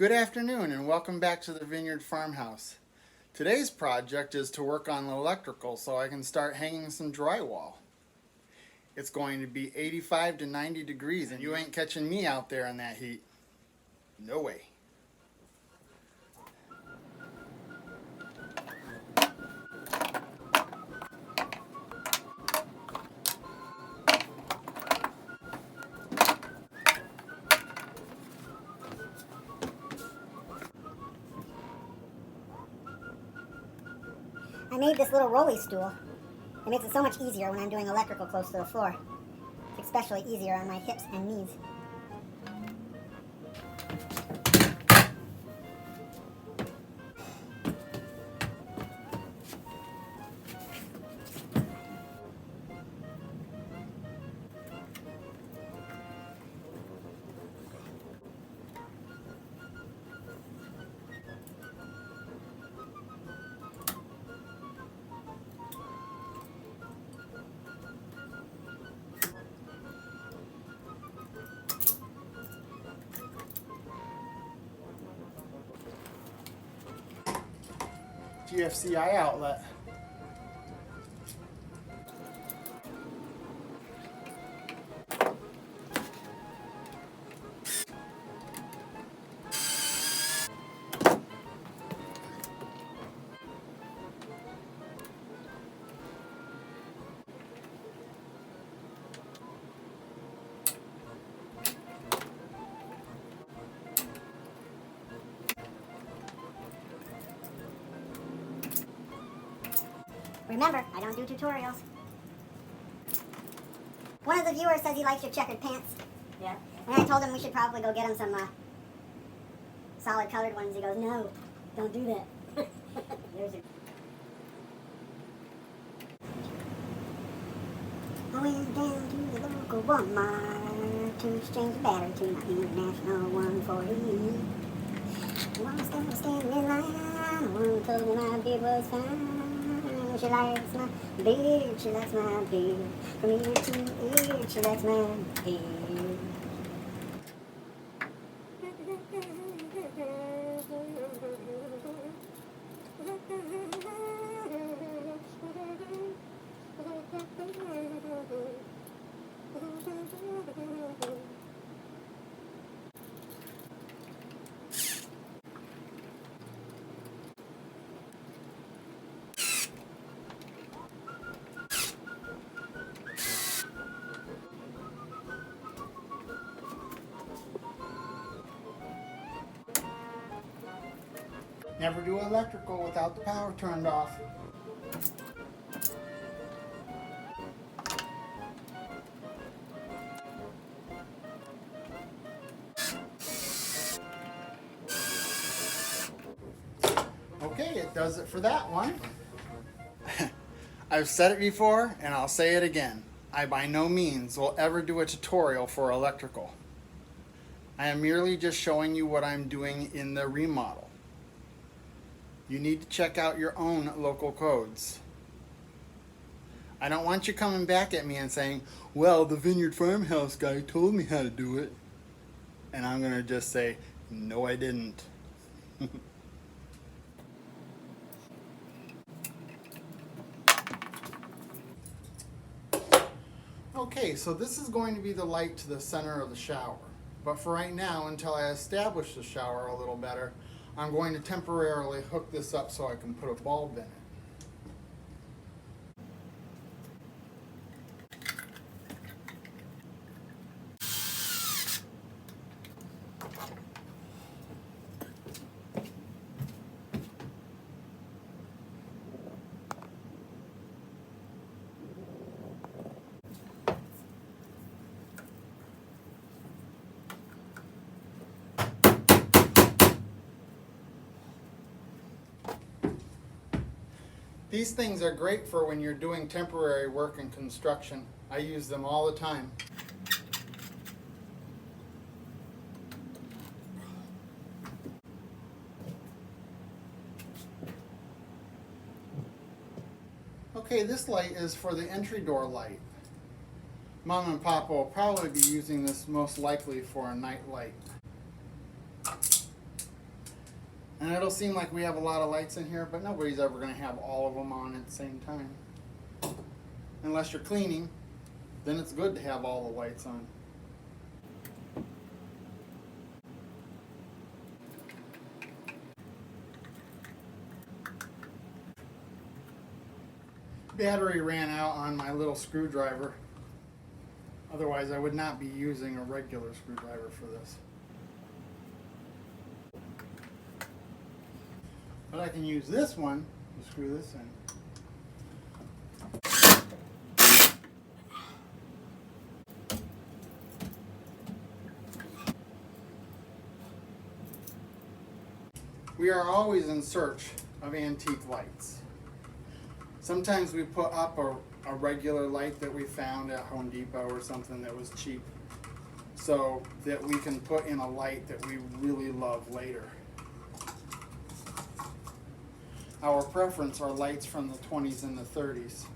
Good afternoon and welcome back to the Vineyard Farmhouse. Today's project is to work on the electrical so I can start hanging some drywall. It's going to be 85 to 90 degrees and you ain't catching me out there in that heat. No way. I made this little rolly stool. It makes it so much easier when I'm doing electrical close to the floor. It's especially easier on my hips and knees. GFCI outlet. Remember, I don't do tutorials. One of the viewers says he likes your checkered pants. Yeah. And I told him we should probably go get him some solid colored ones. He goes, no, don't do that. There's your... I went down to the local Walmart to exchange the battery to my International 140. One still standing in line. One told me my beard was fine. She likes my beard, she likes my beard. From ear to ear, she likes my beard. Never do electrical without the power turned off. Okay, it does it for that one. I've said it before and I'll say it again. I by no means will ever do a tutorial for electrical. I am merely just showing you what I'm doing in the remodel. You need to check out your own local codes. I don't want you coming back at me and saying, well, the Vineyard Farmhouse guy told me how to do it. And I'm going to just say, no, I didn't. Okay, so this is going to be the light to the center of the shower. But for right now, until I establish the shower a little better, I'm going to temporarily hook this up so I can put a bulb in it. These things are great for when you're doing temporary work in construction. I use them all the time. Okay, this light is for the entry door light. Mom and Papa will probably be using this most likely for a night light. And it'll seem like we have a lot of lights in here, but nobody's ever going to have all of them on at the same time. Unless you're cleaning, then it's good to have all the lights on. Battery ran out on my little screwdriver. Otherwise, I would not be using a regular screwdriver for this. But I can use this one to screw this in. We are always in search of antique lights. Sometimes we put up a regular light that we found at Home Depot or something that was cheap, so that we can put in a light that we really love later. Our preference are lights from the 20s and the 30s,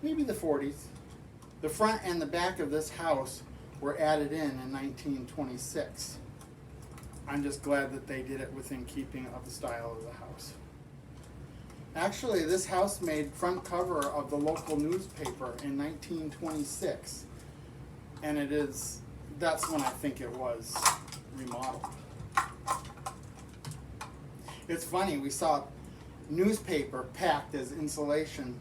maybe the 40s. The front and the back of this house were added in 1926. I'm just glad that they did it within keeping of the style of the house. Actually, this house made front cover of the local newspaper in 1926, and that's when I think it was remodeled. It's funny, we saw newspaper packed as insulation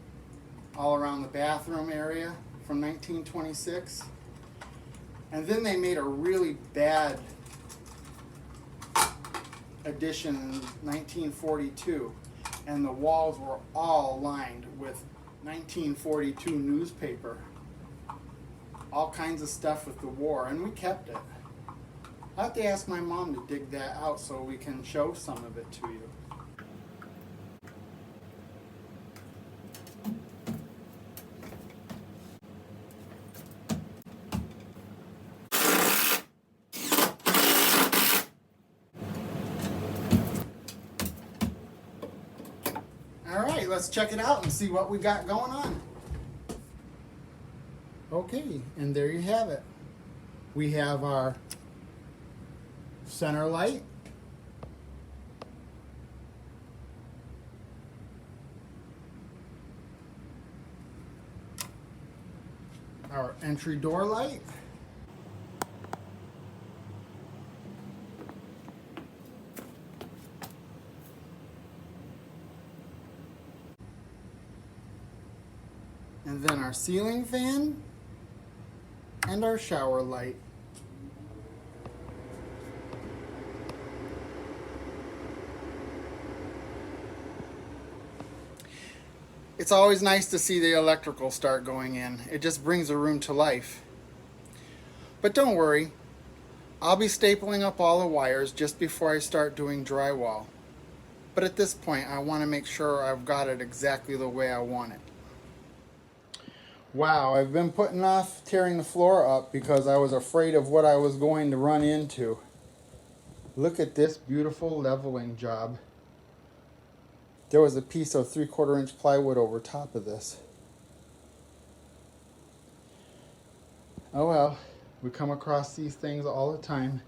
all around the bathroom area from 1926, and then they made a really bad edition in 1942, and the walls were all lined with 1942 newspaper, all kinds of stuff with the war, and we kept it. I'll have to ask my mom to dig that out so we can show some of it to you. Alright, let's check it out and see what we got going on. Okay, and there you have it. We have our center light, our entry door light, and then our ceiling fan and our shower light. It's always nice to see the electrical start going in. It just brings a room to life. But don't worry, I'll be stapling up all the wires just before I start doing drywall. But at this point, I want to make sure I've got it exactly the way I want it. Wow, I've been putting off tearing the floor up because I was afraid of what I was going to run into. Look at this beautiful leveling job. There was a piece of 3/4 inch plywood over top of this. Oh well, we come across these things all the time.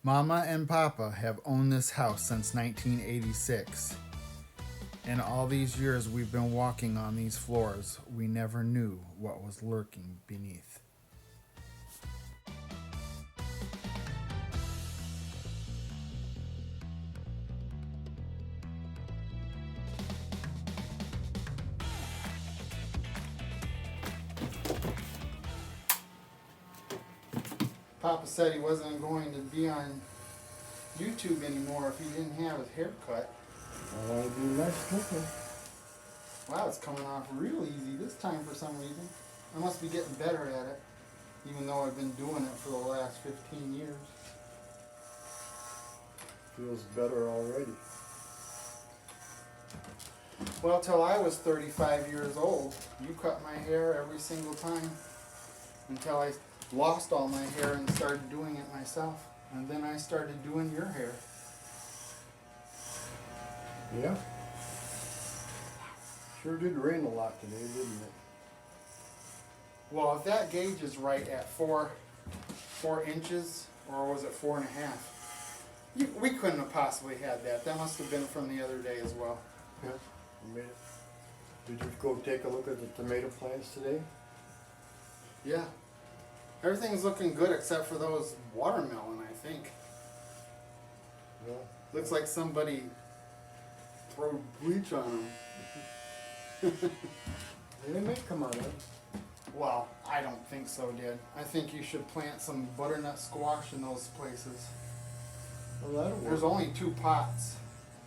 Mama and Papa have owned this house since 1986. In all these years we've been walking on these floors, we never knew what was lurking beneath. Papa said he wasn't going to be on YouTube anymore if he didn't have his hair cut. I want to do less cooking. Wow, it's coming off real easy this time for some reason. I must be getting better at it, even though I've been doing it for the last 15 years. Feels better already. Well, till I was 35 years old, you cut my hair every single time until I lost all my hair and started doing it myself. And then I started doing your hair. Yeah. Sure did rain a lot today, didn't it? Well, if that gauge is right at 4 inches, or was it 4.5? We couldn't have possibly had that. That must have been from the other day as well. Yeah. You made it. Did you go take a look at the tomato plants today? Yeah. Everything's looking good except for those watermelon, I think. Yeah. Looks like somebody threw bleach on them. They may come out of it. Well, I don't think so, Dad. I think you should plant some butternut squash in those places. Well, that'll work. There's only 2 pots.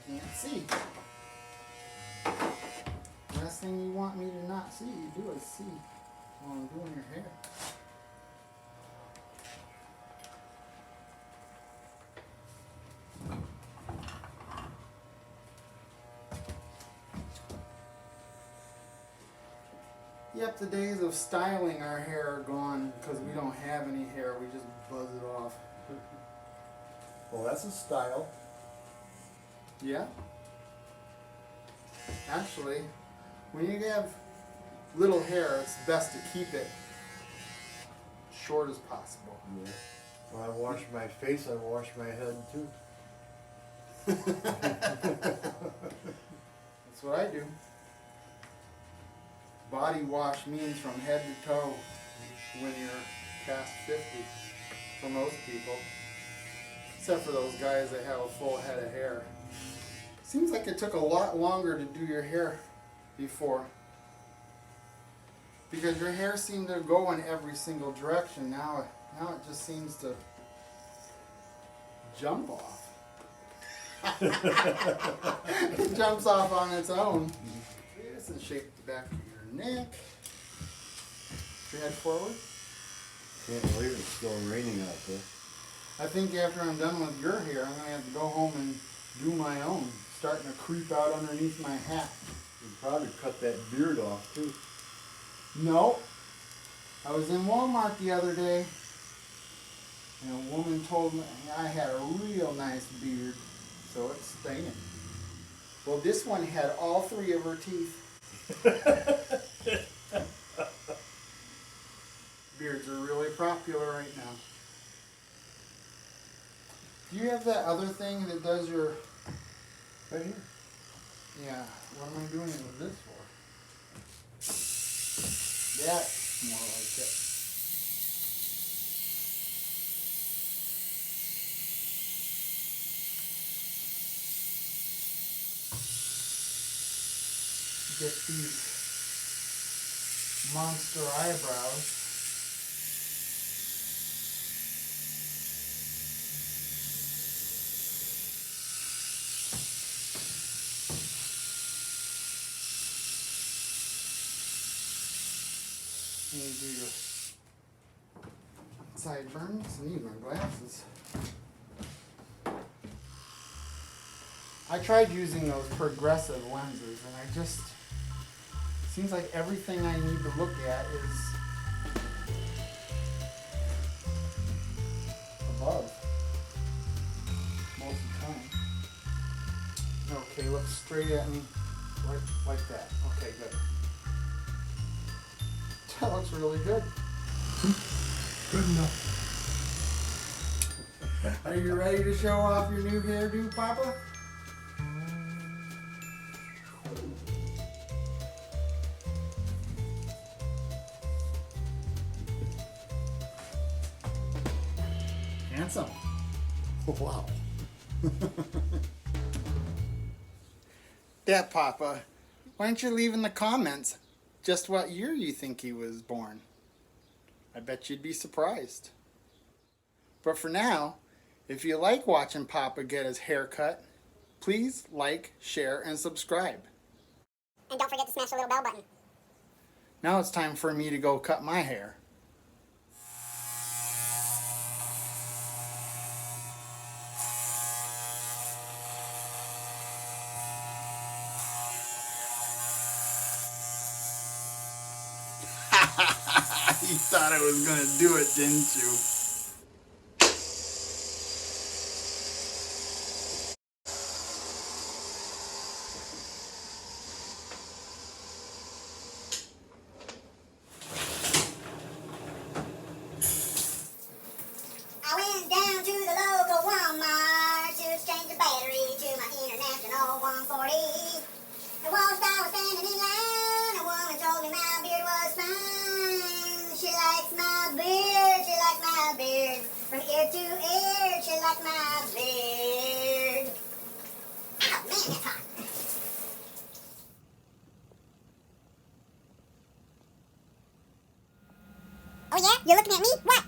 I can't see. Last thing you want me to not see, you do is see while I'm doing your hair. Yep, the days of styling our hair are gone because we don't have any hair. We just buzz it off. Well, that's a style. Yeah. Actually, when you have little hair, it's best to keep it short as possible. Yeah. When I wash my face, I wash my head too. That's what I do. Body wash means from head to toe when you're past 50 for most people. Except for those guys that have a full head of hair. Seems like it took a lot longer to do your hair before. Because your hair seemed to go in every single direction. Now it just seems to jump off. It jumps off on its own. This is shape the back of your neck. Put your head forward. Can't believe it's still raining out there. I think after I'm done with your hair, I'm going to have to go home and do my own. Starting to creep out underneath my hat. You'd probably cut that beard off too. No. I was in Walmart the other day, and a woman told me I had a real nice beard, so it's staying. Well, this one had all 3 of her teeth. Beards are really popular right now. Do you have that other thing that does your... Right here. Yeah, what am I doing it with this for? That's more like it. Get these monster eyebrows. And you do your sideburns. I need my glasses. I tried using those progressive lenses, and I just... seems like everything I need to look at is above most of the time. Okay, look straight at me like that. Okay, good. That looks really good. Good enough. Are you ready to show off your new hairdo, Papa? Handsome. Wow. Yeah, Papa. Why don't you leave in the comments just what year you think he was born? I bet you'd be surprised. But for now, if you like watching Papa get his hair cut, please like, share, and subscribe. And don't forget to smash the little bell button. Now it's time for me to go cut my hair. You thought I was gonna do it, didn't you? I went down to the local Walmart to exchange the battery to my International 140. And whilst I was standing in line, a woman told me my beard was fine. She likes my beard, she likes my beard. From ear to ear, she likes my beard. Oh man, that's hot. Oh yeah? You're looking at me? What?